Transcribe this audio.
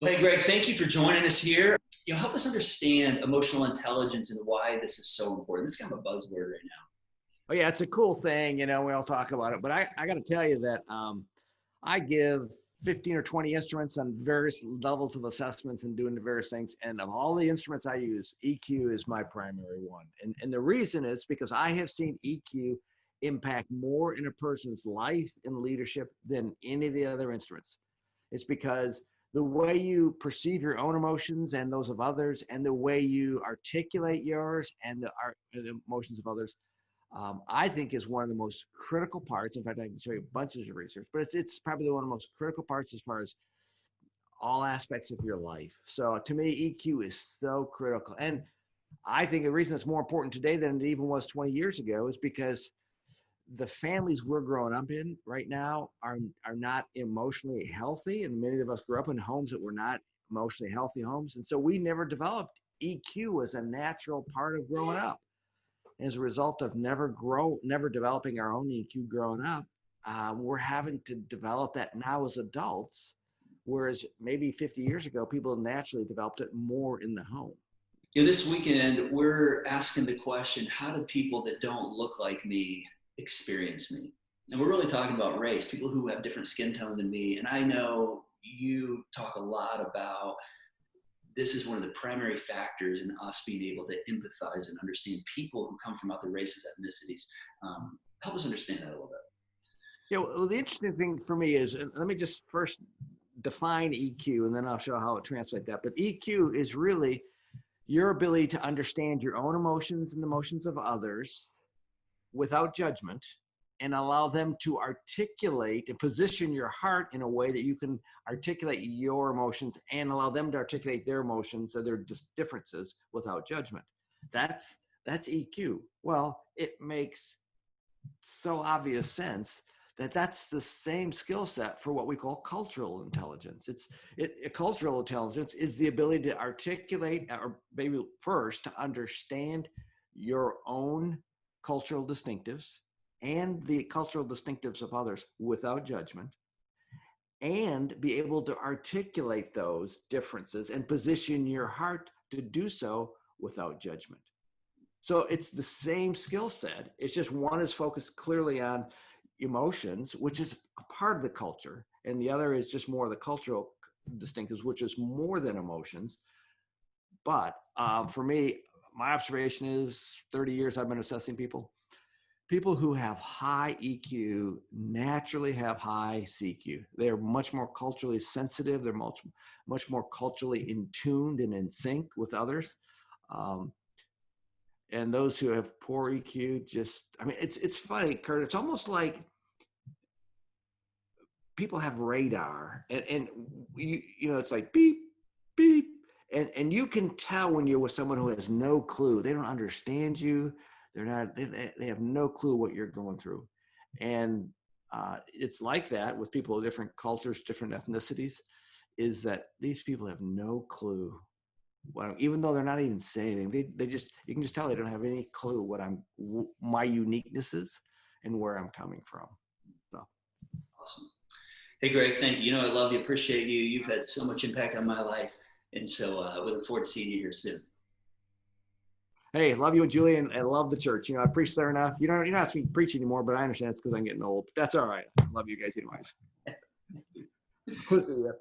Well, hey, Greg, thank you for joining us here. Help us understand emotional intelligence and why this is so important. This is kind of a buzzword right now. Oh yeah, it's a cool thing, we all talk about it, but I got to tell you that I give 15 or 20 instruments on various levels of assessments and doing the various things. And of all the instruments I use, EQ is my primary one. And the reason is because I have seen EQ impact more in a person's life and leadership than any of the other instruments. It's because the way you perceive your own emotions and those of others, and the way you articulate yours and the emotions of others, I think is one of the most critical parts. In fact, I can show you bunches of research, but it's probably one of the most critical parts as far as all aspects of your life. So to me, EQ is so critical. And I think the reason it's more important today than it even was 20 years ago is because the families we're growing up in right now are not emotionally healthy. And many of us grew up in homes that were not emotionally healthy homes. And so we never developed EQ as a natural part of growing up. As a result of never developing our own EQ growing up, we're having to develop that now as adults, whereas maybe 50 years ago, people naturally developed it more in the home. This weekend, we're asking the question, how do people that don't look like me experience me? And we're really talking about race, people who have different skin tone than me. And I know you talk a lot about this is one of the primary factors in us being able to empathize and understand people who come from other races, ethnicities. Help us understand that a little bit. Yeah, well, the interesting thing for me is, and let me just first define EQ, and then I'll show how it translates that. But EQ is really your ability to understand your own emotions and the emotions of others without judgment, and allow them to articulate and position your heart in a way that you can articulate your emotions and allow them to articulate their emotions or their differences without judgment. That's EQ. Well, it makes so obvious sense that that's the same skill set for what we call cultural intelligence. Cultural intelligence is the ability to articulate, or maybe first to understand your own cultural distinctives and the cultural distinctives of others without judgment, and be able to articulate those differences and position your heart to do so without judgment. So it's the same skill set. It's just one is focused clearly on emotions, which is a part of the culture, and the other is just more of the cultural distinctives, which is more than emotions. But for me, my observation is 30 years I've been assessing people. People who have high EQ naturally have high CQ. They're much more culturally sensitive. They're much more culturally in tuned and in sync with others. And those who have poor EQ it's funny, Kurt. It's almost like people have radar and it's like beep, beep. And you can tell when you're with someone who has no clue. They don't understand you. They have no clue what you're going through. And it's like that with people of different cultures, different ethnicities, is that these people have no clue. Even though they're not even saying anything, you can just tell they don't have any clue what my uniqueness is and where I'm coming from. So. Awesome. Hey, Greg, thank you. I love you, appreciate you. You've had so much impact on my life. And so we look forward to seeing you here soon. Hey, love you and Julie, and I love the church. I preach there enough. You're not asking me to preach anymore, but I understand it's because I'm getting old. But that's all right. I love you guys anyways. We'll see you.